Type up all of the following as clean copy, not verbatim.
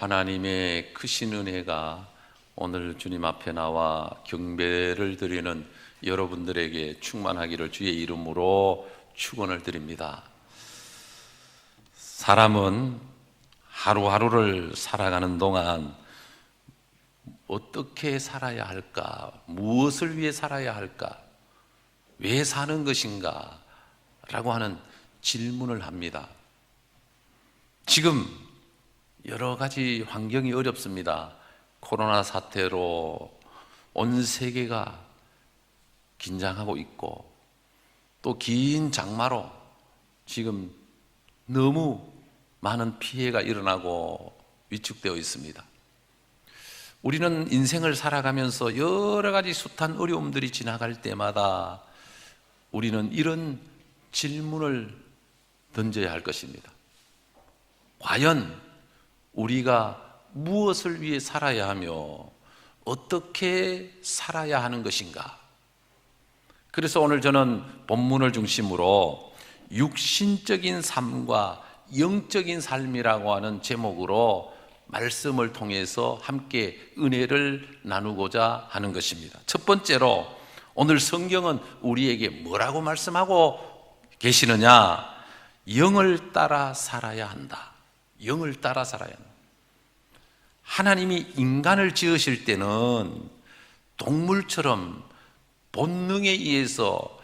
하나님의 크신 은혜가 오늘 주님 앞에 나와 경배를 드리는 여러분들에게 충만하기를 주의 이름으로 축원을 드립니다. 사람은 하루하루를 살아가는 동안 어떻게 살아야 할까? 무엇을 위해 살아야 할까? 왜 사는 것인가? 라고 하는 질문을 합니다. 지금 여러 가지 환경이 어렵습니다. 코로나 사태로 온 세계가 긴장하고 있고 또 긴 장마로 지금 너무 많은 피해가 일어나고 위축되어 있습니다. 우리는 인생을 살아가면서 여러 가지 숱한 어려움들이 지나갈 때마다 우리는 이런 질문을 던져야 할 것입니다. 과연 우리가 무엇을 위해 살아야 하며 어떻게 살아야 하는 것인가? 그래서 오늘 저는 본문을 중심으로 육신적인 삶과 영적인 삶이라고 하는 제목으로 말씀을 통해서 함께 은혜를 나누고자 하는 것입니다. 첫 번째로 오늘 성경은 우리에게 뭐라고 말씀하고 계시느냐? 영을 따라 살아야 한다. 영을 따라 살아야 한다. 하나님이 인간을 지으실 때는 동물처럼 본능에 의해서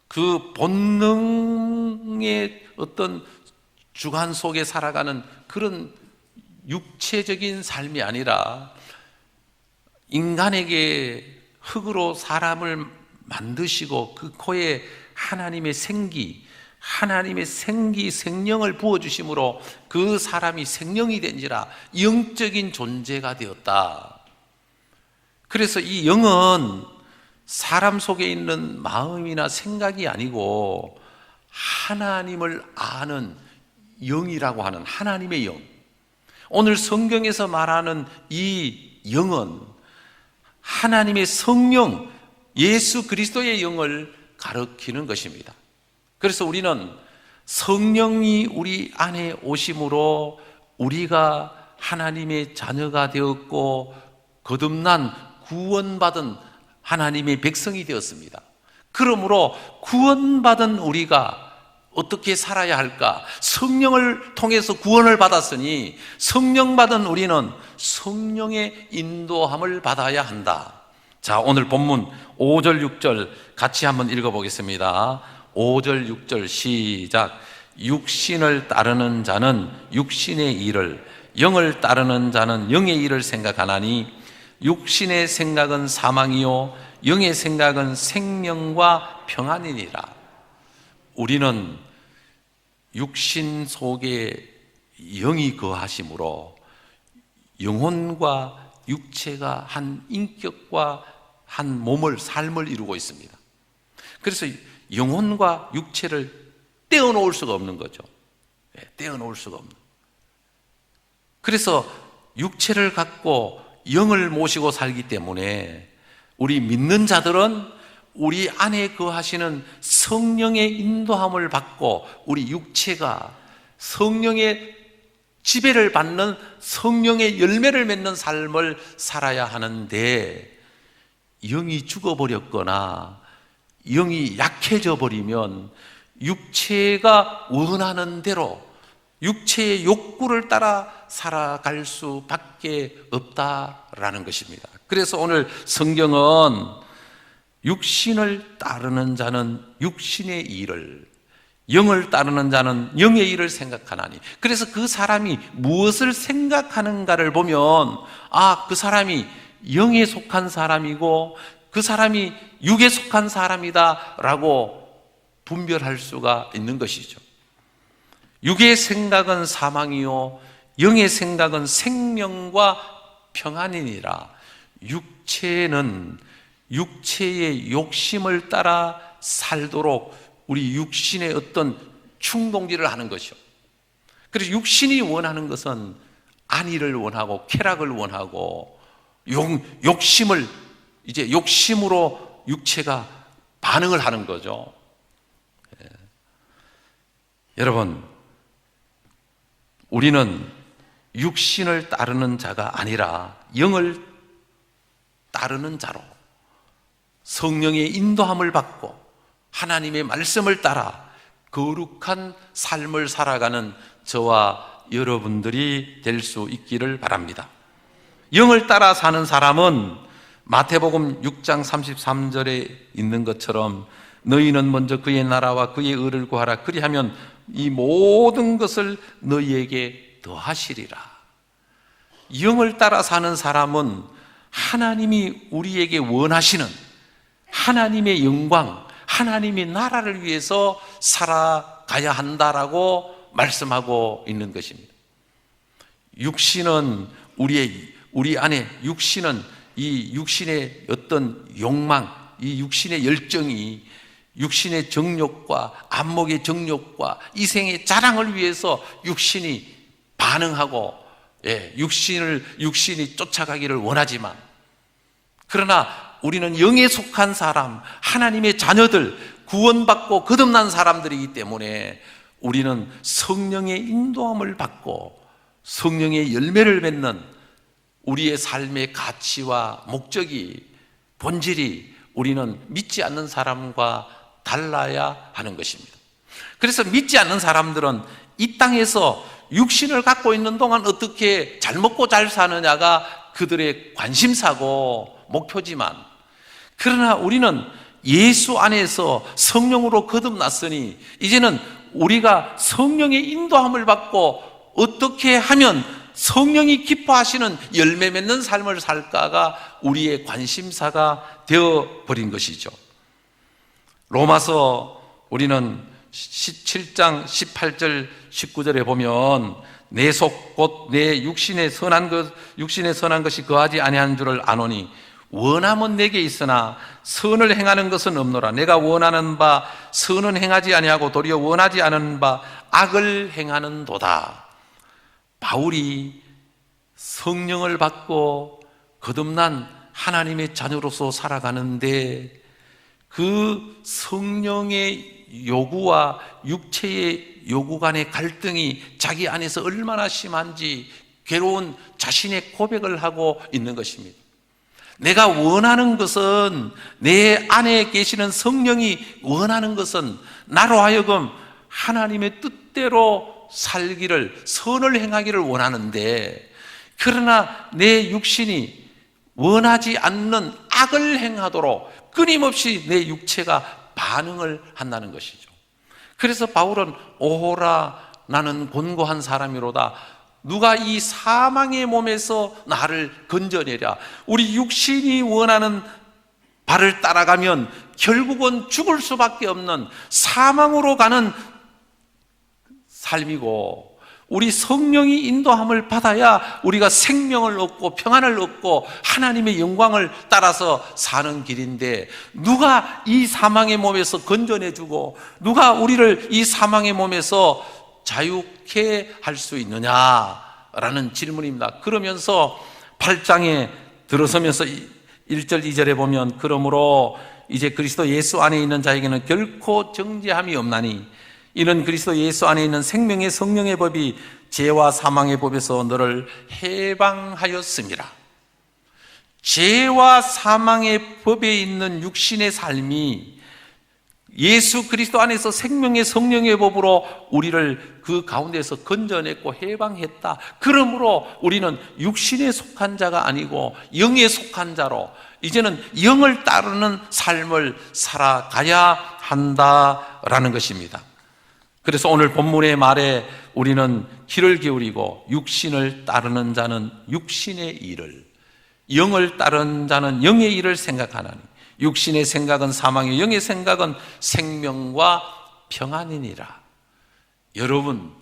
그 본능의 어떤 주관 속에 살아가는 그런 육체적인 삶이 아니라 인간에게 흙으로 사람을 만드시고 그 코에 하나님의 생기, 생명을 부어주심으로 그 사람이 생명이 된지라 영적인 존재가 되었다. 그래서 이 영은 사람 속에 있는 마음이나 생각이 아니고 하나님을 아는 영이라고 하는 하나님의 영. 오늘 성경에서 말하는 이 영은 하나님의 성령, 예수 그리스도의 영을 가리키는 것입니다. 그래서 우리는 성령이 우리 안에 오심으로 우리가 하나님의 자녀가 되었고 거듭난 구원받은 하나님의 백성이 되었습니다. 그러므로 구원받은 우리가 어떻게 살아야 할까? 성령을 통해서 구원을 받았으니 성령 받은 우리는 성령의 인도함을 받아야 한다. 자, 오늘 본문 5절 6절 같이 한번 읽어보겠습니다. 5절 6절 시작. 육신을 따르는 자는 육신의 일을, 영을 따르는 자는 영의 일을 생각하나니 육신의 생각은 사망이요 영의 생각은 생명과 평안이니라. 우리는 육신 속에 영이 거하심으로 영혼과 육체가 한 인격과 한 몸을, 삶을 이루고 있습니다. 그래서 영혼과 육체를 떼어놓을 수가 없는 거죠. 떼어놓을 수가 없는. 그래서 육체를 갖고 영을 모시고 살기 때문에 우리 믿는 자들은 우리 안에 거하시는 성령의 인도함을 받고 우리 육체가 성령의 지배를 받는 성령의 열매를 맺는 삶을 살아야 하는데 영이 죽어버렸거나 영이 약해져 버리면 육체가 원하는 대로 육체의 욕구를 따라 살아갈 수밖에 없다라는 것입니다. 그래서 오늘 성경은 육신을 따르는 자는 육신의 일을, 영을 따르는 자는 영의 일을 생각하나니. 그래서 그 사람이 무엇을 생각하는가를 보면 그 사람이 영에 속한 사람이고 그 사람이 육에 속한 사람이다 라고 분별할 수가 있는 것이죠. 육의 생각은 사망이요 영의 생각은 생명과 평안이니라. 육체는 육체의 욕심을 따라 살도록 우리 육신의 어떤 충동질을 하는 것이요. 그래서 육신이 원하는 것은 안위를 원하고 쾌락을 원하고 욕심을 이제 욕심으로 육체가 반응을 하는 거죠. 여러분, 우리는 육신을 따르는 자가 아니라 영을 따르는 자로 성령의 인도함을 받고 하나님의 말씀을 따라 거룩한 삶을 살아가는 저와 여러분들이 될 수 있기를 바랍니다. 영을 따라 사는 사람은 마태복음 6장 33절에 있는 것처럼 너희는 먼저 그의 나라와 그의 의를 구하라. 그리하면 이 모든 것을 너희에게 더하시리라. 영을 따라 사는 사람은 하나님이 우리에게 원하시는 하나님의 영광, 하나님의 나라를 위해서 살아가야 한다라고 말씀하고 있는 것입니다. 육신은 우리 안에 육신은 이 육신의 어떤 욕망, 이 육신의 열정이 육신의 정욕과 안목의 정욕과 이생의 자랑을 위해서 육신이 반응하고 육신이 쫓아가기를 원하지만, 그러나 우리는 영에 속한 사람, 하나님의 자녀들, 구원받고 거듭난 사람들이기 때문에 우리는 성령의 인도함을 받고 성령의 열매를 맺는 우리의 삶의 가치와 목적이, 본질이 우리는 믿지 않는 사람과 달라야 하는 것입니다. 그래서 믿지 않는 사람들은 이 땅에서 육신을 갖고 있는 동안 어떻게 잘 먹고 잘 사느냐가 그들의 관심사고 목표지만, 그러나 우리는 예수 안에서 성령으로 거듭났으니 이제는 우리가 성령의 인도함을 받고 어떻게 하면 성령이 기뻐하시는 열매 맺는 삶을 살까가 우리의 관심사가 되어버린 것이죠. 로마서 우리는 17장 18절 19절에 보면 내 속 곧 내 육신에 선한 것이 거하지 아니한 줄을 아노니 원함은 내게 있으나 선을 행하는 것은 없노라. 내가 원하는 바 선은 행하지 아니하고 도리어 원하지 않은 바 악을 행하는도다. 바울이 성령을 받고 거듭난 하나님의 자녀로서 살아가는데 그 성령의 요구와 육체의 요구 간의 갈등이 자기 안에서 얼마나 심한지 괴로운 자신의 고백을 하고 있는 것입니다. 내가 원하는 것은, 내 안에 계시는 성령이 원하는 것은 나로 하여금 하나님의 뜻대로 살기를, 선을 행하기를 원하는데, 그러나 내 육신이 원하지 않는 악을 행하도록 끊임없이 내 육체가 반응을 한다는 것이죠. 그래서 바울은 오호라 나는 곤고한 사람이로다. 누가 이 사망의 몸에서 나를 건져내랴. 우리 육신이 원하는 바를 따라가면 결국은 죽을 수밖에 없는 사망으로 가는 삶이고, 우리 성령이 인도함을 받아야 우리가 생명을 얻고 평안을 얻고 하나님의 영광을 따라서 사는 길인데, 누가 이 사망의 몸에서 건져내주고 누가 우리를 이 사망의 몸에서 자유케 할 수 있느냐라는 질문입니다. 그러면서 8장에 들어서면서 1절 2절에 보면 그러므로 이제 그리스도 예수 안에 있는 자에게는 결코 정죄함이 없나니 이는 그리스도 예수 안에 있는 생명의 성령의 법이 죄와 사망의 법에서 너를 해방하였습니다. 죄와 사망의 법에 있는 육신의 삶이 예수 그리스도 안에서 생명의 성령의 법으로 우리를 그 가운데서 건져냈고 해방했다. 그러므로 우리는 육신에 속한 자가 아니고 영에 속한 자로 이제는 영을 따르는 삶을 살아가야 한다라는 것입니다. 그래서 오늘 본문의 말에 우리는 귀를 기울이고 육신을 따르는 자는 육신의 일을, 영을 따르는 자는 영의 일을 생각하나니 육신의 생각은 사망이요 영의 생각은 생명과 평안이니라. 여러분,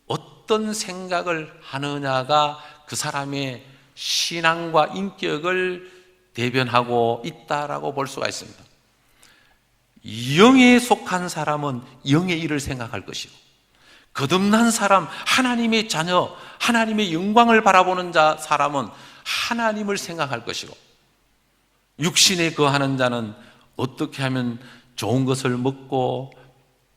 어떤 생각을 하느냐가 그 사람의 신앙과 인격을 대변하고 있다라고 볼 수가 있습니다. 영에 속한 사람은 영의 일을 생각할 것이고, 거듭난 사람, 하나님의 자녀, 하나님의 영광을 바라보는 사람은 하나님을 생각할 것이고, 육신에 거하는 자는 어떻게 하면 좋은 것을 먹고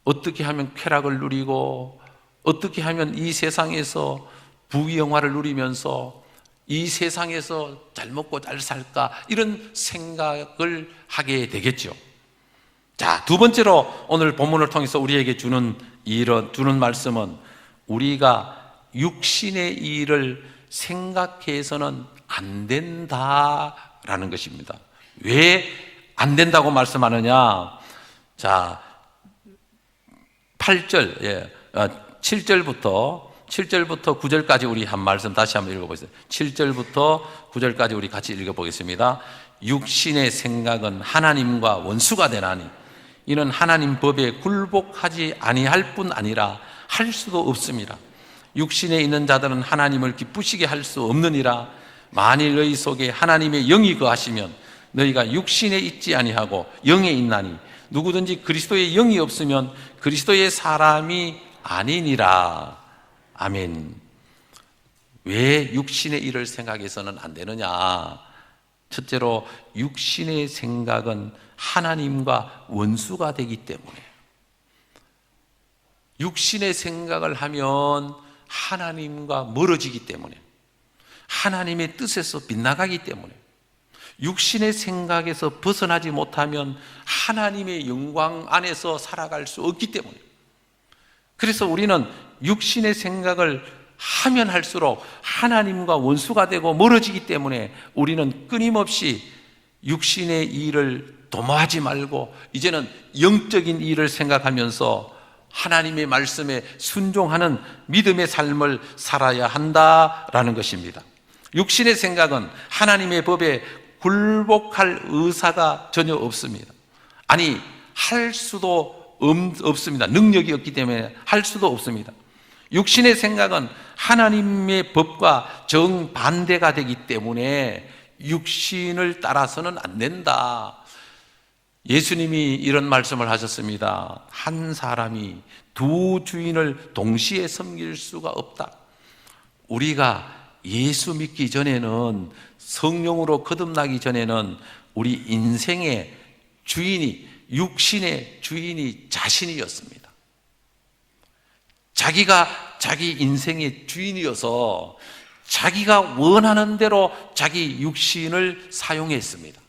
어떻게 하면 쾌락을 누리고 어떻게 하면 이 세상에서 부귀영화를 누리면서 이 세상에서 잘 먹고 잘 살까, 이런 생각을 하게 되겠죠. 자, 두 번째로 오늘 본문을 통해서 우리에게 주는 말씀은, 우리가 육신의 일을 생각해서는 안 된다라는 것입니다. 왜 안 된다고 말씀하느냐? 자, 7절부터 9절까지 우리 한 말씀 다시 한번 읽어보겠습니다. 7절부터 9절까지 우리 같이 읽어보겠습니다. 육신의 생각은 하나님과 원수가 되나니 이는 하나님 법에 굴복하지 아니할 뿐 아니라 할 수도 없습니다. 육신에 있는 자들은 하나님을 기쁘시게 할 수 없느니라. 만일 너희 속에 하나님의 영이 거하시면 너희가 육신에 있지 아니하고 영에 있나니 누구든지 그리스도의 영이 없으면 그리스도의 사람이 아니니라. 아멘. 왜 육신의 일을 생각해서는 안 되느냐? 첫째로, 육신의 생각은 하나님과 원수가 되기 때문에, 육신의 생각을 하면 하나님과 멀어지기 때문에, 하나님의 뜻에서 빗나가기 때문에, 육신의 생각에서 벗어나지 못하면 하나님의 영광 안에서 살아갈 수 없기 때문에, 그래서 우리는 육신의 생각을 하면 할수록 하나님과 원수가 되고 멀어지기 때문에 우리는 끊임없이 육신의 일을 도모하지 말고 이제는 영적인 일을 생각하면서 하나님의 말씀에 순종하는 믿음의 삶을 살아야 한다라는 것입니다. 육신의 생각은 하나님의 법에 굴복할 의사가 전혀 없습니다. 아니, 할 수도 없습니다. 능력이 없기 때문에 할 수도 없습니다. 육신의 생각은 하나님의 법과 정반대가 되기 때문에 육신을 따라서는 안 된다. 예수님이 이런 말씀을 하셨습니다. 한 사람이 두 주인을 동시에 섬길 수가 없다. 우리가 예수 믿기 전에는, 성령으로 거듭나기 전에는 우리 인생의 주인이, 육신의 주인이 자신이었습니다. 자기가 자기 인생의 주인이어서 자기가 원하는 대로 자기 육신을 사용했습니다.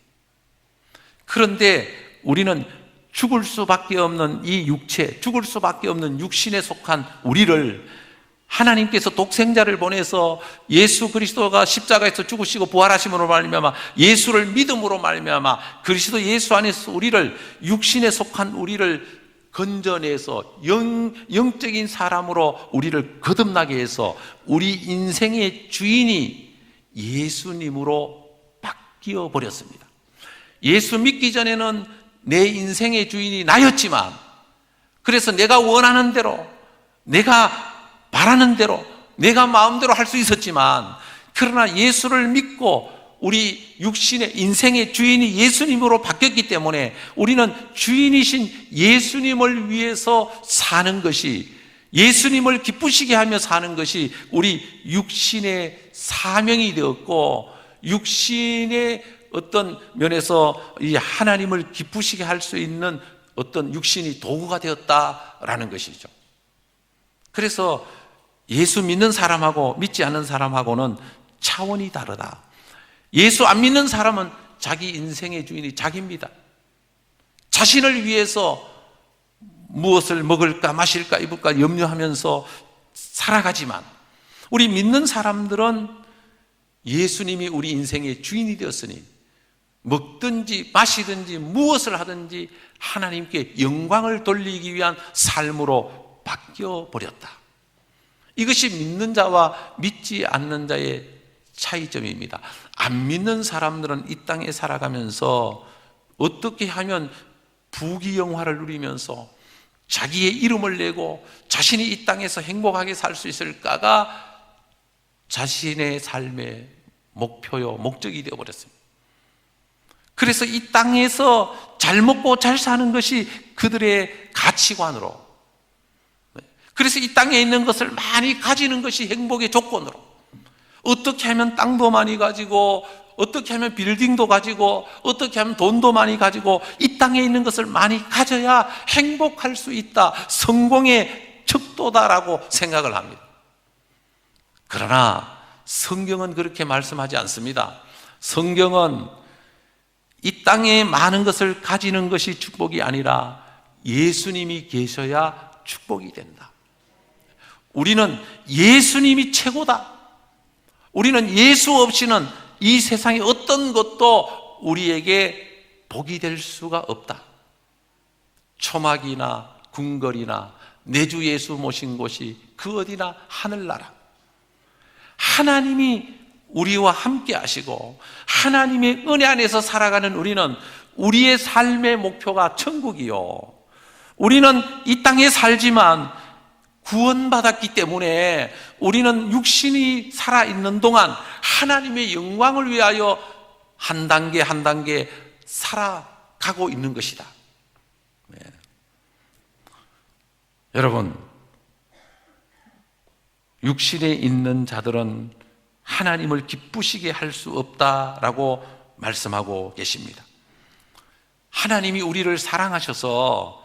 그런데 우리는 죽을 수밖에 없는 이 육체, 죽을 수밖에 없는 육신에 속한 우리를 하나님께서 독생자를 보내서 예수 그리스도가 십자가에서 죽으시고 부활하심으로 말미암아, 예수를 믿음으로 말미암아 그리스도 예수 안에서 우리를, 육신에 속한 우리를 건져내서 영적인 사람으로 우리를 거듭나게 해서 우리 인생의 주인이 예수님으로 바뀌어 버렸습니다. 예수 믿기 전에는 내 인생의 주인이 나였지만, 그래서 내가 원하는 대로, 내가 바라는 대로, 내가 마음대로 할 수 있었지만, 그러나 예수를 믿고 우리 육신의 인생의 주인이 예수님으로 바뀌었기 때문에 우리는 주인이신 예수님을 위해서 사는 것이, 예수님을 기쁘시게 하며 사는 것이 우리 육신의 사명이 되었고, 육신의 어떤 면에서 이 하나님을 기쁘시게 할 수 있는 어떤 육신이 도구가 되었다라는 것이죠. 그래서 예수 믿는 사람하고 믿지 않는 사람하고는 차원이 다르다. 예수 안 믿는 사람은 자기 인생의 주인이 자기입니다. 자신을 위해서 무엇을 먹을까 마실까 입을까 염려하면서 살아가지만, 우리 믿는 사람들은 예수님이 우리 인생의 주인이 되었으니 먹든지 마시든지 무엇을 하든지 하나님께 영광을 돌리기 위한 삶으로 바뀌어 버렸다. 이것이 믿는 자와 믿지 않는 자의 차이점입니다. 안 믿는 사람들은 이 땅에 살아가면서 어떻게 하면 부귀영화를 누리면서 자기의 이름을 내고 자신이 이 땅에서 행복하게 살 수 있을까가 자신의 삶의 목표요, 목적이 되어버렸습니다. 그래서 이 땅에서 잘 먹고 잘 사는 것이 그들의 가치관으로, 그래서 이 땅에 있는 것을 많이 가지는 것이 행복의 조건으로, 어떻게 하면 땅도 많이 가지고, 어떻게 하면 빌딩도 가지고, 어떻게 하면 돈도 많이 가지고, 이 땅에 있는 것을 많이 가져야 행복할 수 있다, 성공의 척도다라고 생각을 합니다. 그러나 성경은 그렇게 말씀하지 않습니다. 성경은 이 땅에 많은 것을 가지는 것이 축복이 아니라 예수님이 계셔야 축복이 된다. 우리는 예수님이 최고다. 우리는 예수 없이는 이 세상의 어떤 것도 우리에게 복이 될 수가 없다. 초막이나 궁궐이나 내 주 예수 모신 곳이 그 어디나 하늘나라. 하나님이 우리와 함께 하시고 하나님의 은혜 안에서 살아가는 우리는 우리의 삶의 목표가 천국이요. 우리는 이 땅에 살지만 구원받았기 때문에 우리는 육신이 살아있는 동안 하나님의 영광을 위하여 한 단계 한 단계 살아가고 있는 것이다. 네. 여러분, 육신에 있는 자들은 하나님을 기쁘시게 할 수 없다라고 말씀하고 계십니다. 하나님이 우리를 사랑하셔서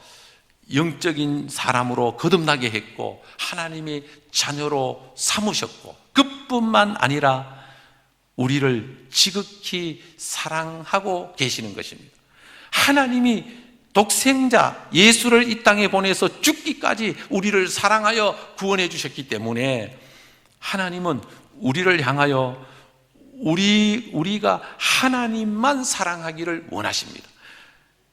영적인 사람으로 거듭나게 했고 하나님의 자녀로 삼으셨고 그뿐만 아니라 우리를 지극히 사랑하고 계시는 것입니다. 하나님이 독생자 예수를 이 땅에 보내서 죽기까지 우리를 사랑하여 구원해 주셨기 때문에 하나님은 우리를 향하여 우리가 하나님만 사랑하기를 원하십니다.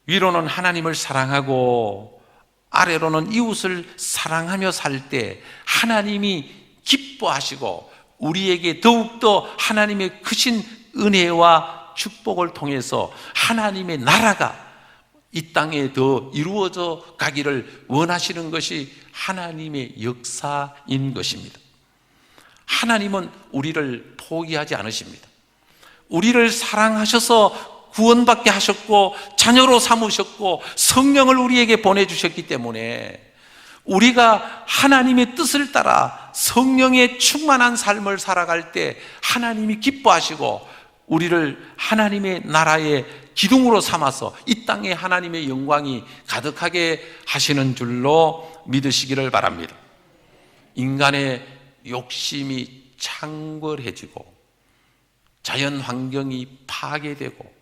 위로는 하나님을 사랑하고 아래로는 이웃을 사랑하며 살 때 하나님이 기뻐하시고 우리에게 더욱더 하나님의 크신 은혜와 축복을 통해서 하나님의 나라가 이 땅에 더 이루어져 가기를 원하시는 것이 하나님의 역사인 것입니다. 하나님은 우리를 포기하지 않으십니다. 우리를 사랑하셔서 구원받게 하셨고 자녀로 삼으셨고 성령을 우리에게 보내주셨기 때문에 우리가 하나님의 뜻을 따라 성령의 충만한 삶을 살아갈 때 하나님이 기뻐하시고 우리를 하나님의 나라의 기둥으로 삼아서 이 땅에 하나님의 영광이 가득하게 하시는 줄로 믿으시기를 바랍니다. 인간의 욕심이 창궐해지고 자연 환경이 파괴되고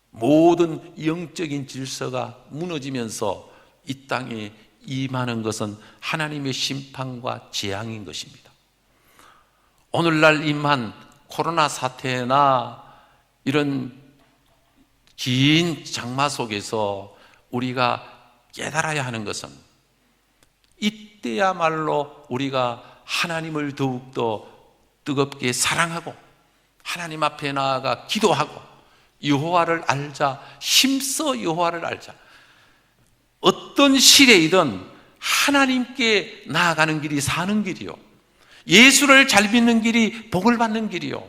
모든 영적인 질서가 무너지면서 이 땅에 임하는 것은 하나님의 심판과 재앙인 것입니다. 오늘날 임한 코로나 사태나 이런 긴 장마 속에서 우리가 깨달아야 하는 것은 이때야말로 우리가 하나님을 더욱더 뜨겁게 사랑하고 하나님 앞에 나아가 기도하고 여호와를 알자, 힘써 여호와를 알자. 어떤 시대이든 하나님께 나아가는 길이 사는 길이요, 예수를 잘 믿는 길이 복을 받는 길이요.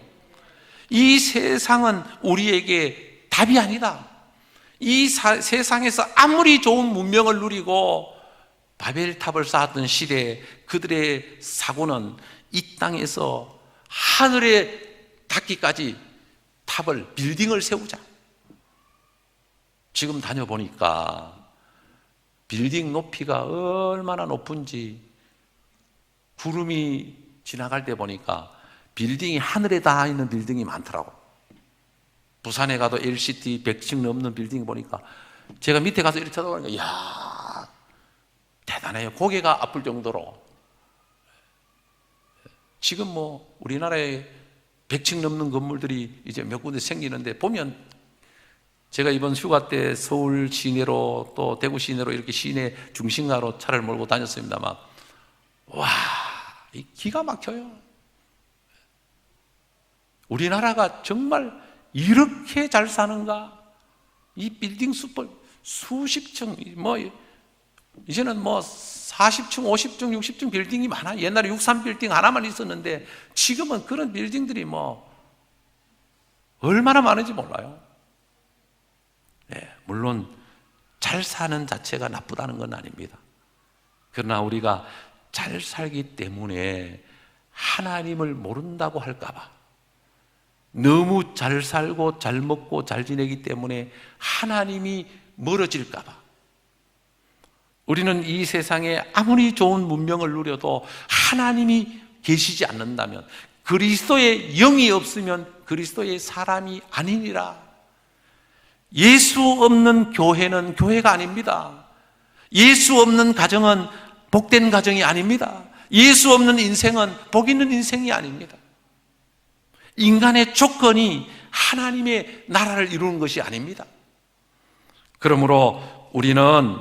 이 세상은 우리에게 답이 아니다. 이 세상에서 아무리 좋은 문명을 누리고 바벨탑을 쌓았던 시대에 그들의 사고는 이 땅에서 하늘에 닿기까지 탑을, 빌딩을 세우자. 지금 다녀보니까 빌딩 높이가 얼마나 높은지 구름이 지나갈 때 보니까 빌딩이 하늘에 닿아 있는 빌딩이 많더라고. 부산에 가도 LCT 100층 넘는 빌딩 보니까 제가 밑에 가서 이렇게 쳐다보니까 이야, 대단해요. 고개가 아플 정도로. 지금 뭐 우리나라에 100층 넘는 건물들이 이제 몇 군데 생기는데 보면, 제가 이번 휴가 때 서울 시내로 또 대구 시내로 이렇게 시내 중심가로 차를 몰고 다녔습니다만, 와, 기가 막혀요. 우리나라가 정말 이렇게 잘 사는가? 이 빌딩 숲을 수십 층, 뭐 이제는 뭐 40층, 50층, 60층 빌딩이 많아. 옛날에 63빌딩 하나만 있었는데 지금은 그런 빌딩들이 뭐 얼마나 많은지 몰라요. 네, 물론 잘 사는 자체가 나쁘다는 건 아닙니다. 그러나 우리가 잘 살기 때문에 하나님을 모른다고 할까 봐, 너무 잘 살고 잘 먹고 잘 지내기 때문에 하나님이 멀어질까 봐, 우리는 이 세상에 아무리 좋은 문명을 누려도 하나님이 계시지 않는다면, 그리스도의 영이 없으면 그리스도의 사람이 아니니라. 예수 없는 교회는 교회가 아닙니다. 예수 없는 가정은 복된 가정이 아닙니다. 예수 없는 인생은 복 있는 인생이 아닙니다. 인간의 조건이 하나님의 나라를 이루는 것이 아닙니다. 그러므로 우리는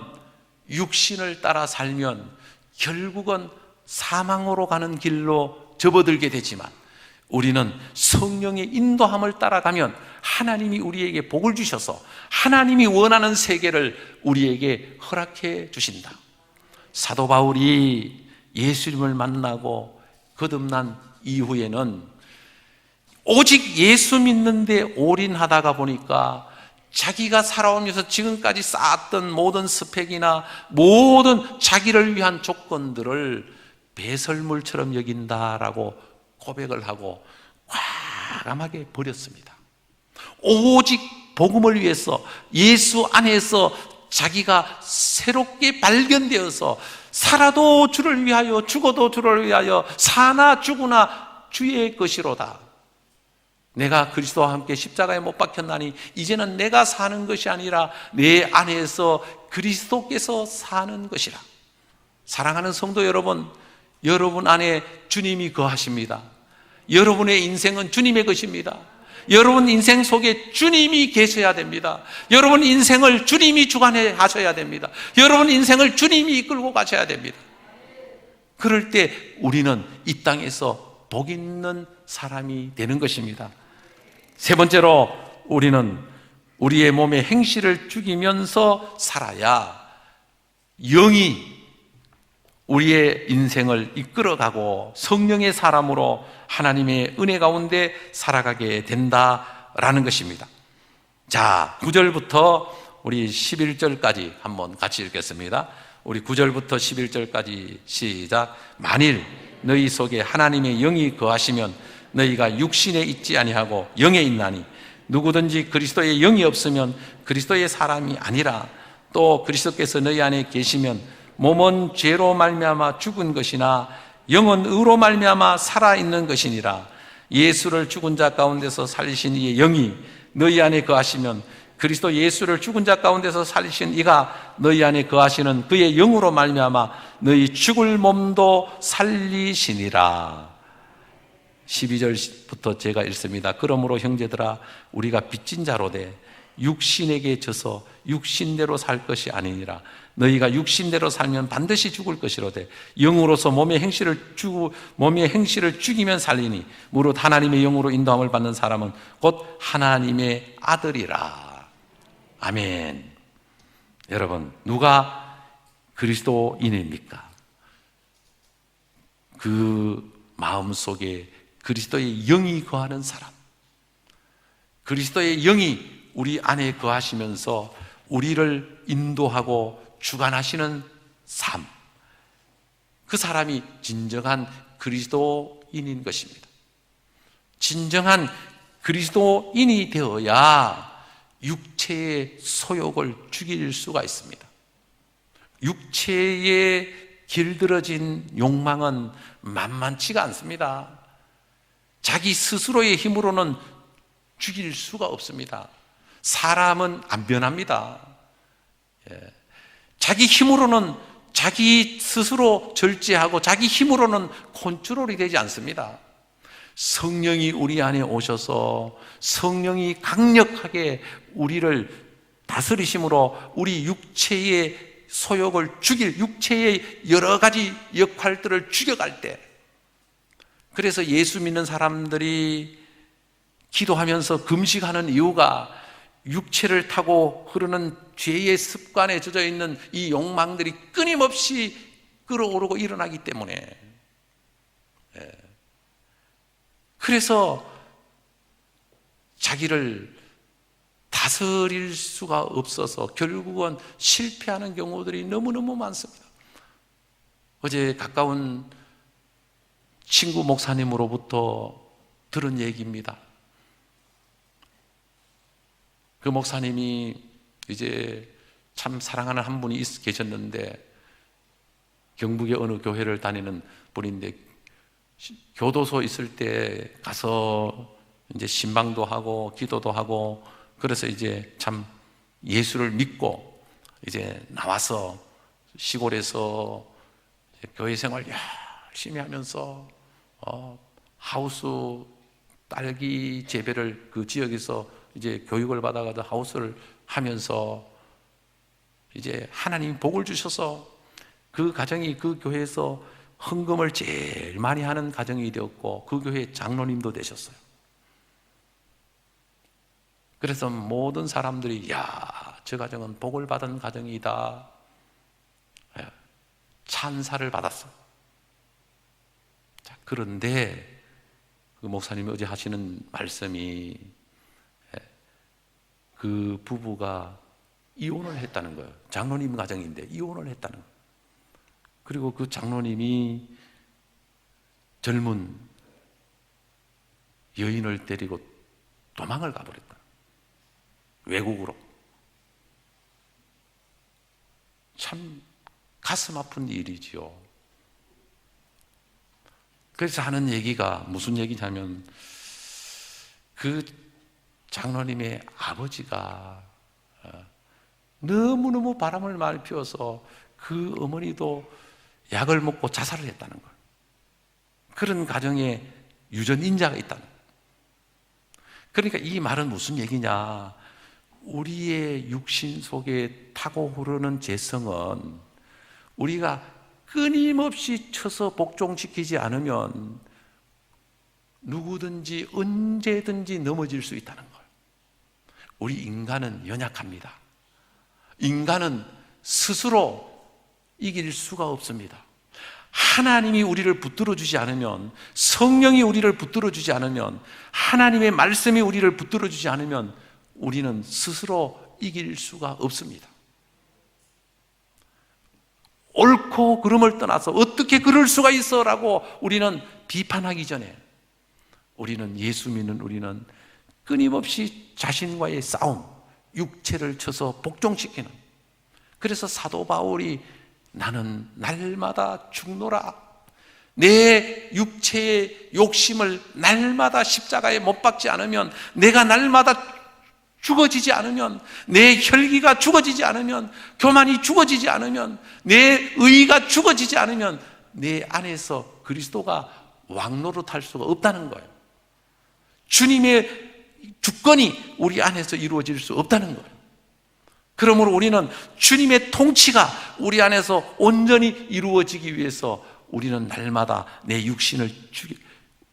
육신을 따라 살면 결국은 사망으로 가는 길로 접어들게 되지만, 우리는 성령의 인도함을 따라가면 하나님이 우리에게 복을 주셔서 하나님이 원하는 세계를 우리에게 허락해 주신다. 사도 바울이 예수님을 만나고 거듭난 이후에는 오직 예수 믿는데 올인하다가 보니까 자기가 살아오면서 지금까지 쌓았던 모든 스펙이나 모든 자기를 위한 조건들을 배설물처럼 여긴다라고 고백을 하고 과감하게 버렸습니다. 오직 복음을 위해서 예수 안에서 자기가 새롭게 발견되어서 살아도 주를 위하여 죽어도 주를 위하여 사나 죽으나 주의 것이로다. 내가 그리스도와 함께 십자가에 못 박혔나니 이제는 내가 사는 것이 아니라 내 안에서 그리스도께서 사는 것이라. 사랑하는 성도 여러분, 여러분 안에 주님이 거하십니다. 여러분의 인생은 주님의 것입니다. 여러분 인생 속에 주님이 계셔야 됩니다. 여러분 인생을 주님이 주관해 하셔야 됩니다. 여러분 인생을 주님이 이끌고 가셔야 됩니다. 그럴 때 우리는 이 땅에서 복 있는 사람이 되는 것입니다. 세 번째로, 우리는 우리의 몸의 행실을 죽이면서 살아야 영이 우리의 인생을 이끌어가고 성령의 사람으로 하나님의 은혜 가운데 살아가게 된다라는 것입니다. 자, 9절부터 우리 11절까지 한번 같이 읽겠습니다. 우리 9절부터 11절까지 시작. 만일 너희 속에 하나님의 영이 거하시면 너희가 육신에 있지 아니하고 영에 있나니, 누구든지 그리스도의 영이 없으면 그리스도의 사람이 아니라. 또 그리스도께서 너희 안에 계시면 몸은 죄로 말미암아 죽은 것이나 영은 의로 말미암아 살아있는 것이니라. 예수를 죽은 자 가운데서 살리신 이의 영이 너희 안에 거하시면 그리스도 예수를 죽은 자 가운데서 살리신 이가 너희 안에 거하시는 그의 영으로 말미암아 너희 죽을 몸도 살리시니라. 12절부터 제가 읽습니다. 그러므로 형제들아, 우리가 빚진 자로되 육신에게 져서 육신대로 살 것이 아니니라. 너희가 육신대로 살면 반드시 죽을 것이로되 영으로서 몸의 행실을 죽이면 살리니, 무릇 하나님의 영으로 인도함을 받는 사람은 곧 하나님의 아들이라. 아멘. 여러분, 누가 그리스도인입니까? 그 마음속에 그리스도의 영이 거하는 사람, 그리스도의 영이 우리 안에 거하시면서 우리를 인도하고 주관하시는 삶, 그 사람이 진정한 그리스도인인 것입니다. 진정한 그리스도인이 되어야 육체의 소욕을 죽일 수가 있습니다. 육체에 길들어진 욕망은 만만치가 않습니다. 자기 스스로의 힘으로는 죽일 수가 없습니다. 사람은 안 변합니다. 자기 힘으로는, 자기 스스로 절제하고 자기 힘으로는 컨트롤이 되지 않습니다. 성령이 우리 안에 오셔서 성령이 강력하게 우리를 다스리심으로 우리 육체의 소욕을 죽일, 육체의 여러 가지 역할들을 죽여갈 때, 그래서 예수 믿는 사람들이 기도하면서 금식하는 이유가 육체를 타고 흐르는 죄의 습관에 젖어 있는 이 욕망들이 끊임없이 끌어오르고 일어나기 때문에. 그래서 자기를 다스릴 수가 없어서 결국은 실패하는 경우들이 너무너무 많습니다. 어제 가까운 친구 목사님으로부터 들은 얘기입니다. 그 목사님이 이제 참 사랑하는 한 분이 계셨는데, 경북의 어느 교회를 다니는 분인데 교도소 있을 때 가서 이제 신방도 하고 기도도 하고, 그래서 이제 참 예수를 믿고 이제 나와서 시골에서 교회 생활 열심히 하면서 하우스 딸기 재배를 그 지역에서 이제 교육을 받아가지고 하우스를 하면서 이제 하나님이 복을 주셔서 그 가정이 그 교회에서 헌금을 제일 많이 하는 가정이 되었고, 그 교회 장로님도 되셨어요. 그래서 모든 사람들이 저 가정은 복을 받은 가정이다, 찬사를 받았어. 자, 그런데 그 목사님이 어제 하시는 말씀이 그 부부가 이혼을 했다는 거예요. 장로님 가정인데 이혼을 했다는 거예요. 그리고 그 장로님이 젊은 여인을 데리고 도망을 가버렸다. 외국으로. 참 가슴 아픈 일이지요. 그래서 하는 얘기가 무슨 얘기냐면, 그 장로님의 아버지가 너무너무 바람을 많이 피워서 그 어머니도 약을 먹고 자살을 했다는 거예요. 그런 가정에 유전인자가 있다는 거예요. 그러니까 이 말은 무슨 얘기냐, 우리의 육신 속에 타고 흐르는 죄성은 우리가 끊임없이 쳐서 복종시키지 않으면 누구든지 언제든지 넘어질 수 있다는 거예요. 우리 인간은 연약합니다. 인간은 스스로 이길 수가 없습니다. 하나님이 우리를 붙들어 주지 않으면, 성령이 우리를 붙들어 주지 않으면, 하나님의 말씀이 우리를 붙들어 주지 않으면 우리는 스스로 이길 수가 없습니다. 옳고 그름을 떠나서 어떻게 그럴 수가 있어 라고 우리는 비판하기 전에, 우리는 예수 믿는 우리는 끊임없이 자신과의 싸움, 육체를 쳐서 복종시키는, 그래서 사도 바울이 나는 날마다 죽노라, 내 육체의 욕심을 날마다 십자가에 못 박지 않으면, 내가 날마다 죽어지지 않으면, 내 혈기가 죽어지지 않으면, 교만이 죽어지지 않으면, 내 의가 죽어지지 않으면 내 안에서 그리스도가 왕노릇할 수가 없다는 거예요. 주님의 주권이 우리 안에서 이루어질 수 없다는 거예요. 그러므로 우리는 주님의 통치가 우리 안에서 온전히 이루어지기 위해서 우리는 날마다 내 육신을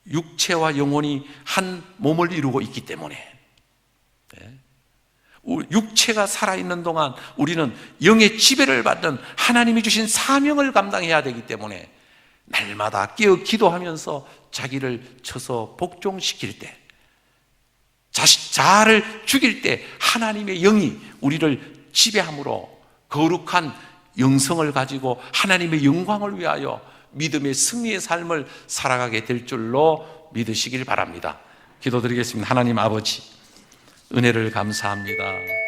육체와 영혼이 한 몸을 이루고 있기 때문에, 육체가 살아있는 동안 우리는 영의 지배를 받는 하나님이 주신 사명을 감당해야 되기 때문에 날마다 깨어 기도하면서 자기를 쳐서 복종시킬 때, 자아를 죽일 때 하나님의 영이 우리를 지배함으로 거룩한 영성을 가지고 하나님의 영광을 위하여 믿음의 승리의 삶을 살아가게 될 줄로 믿으시길 바랍니다. 기도드리겠습니다. 하나님 아버지, 은혜를 감사합니다.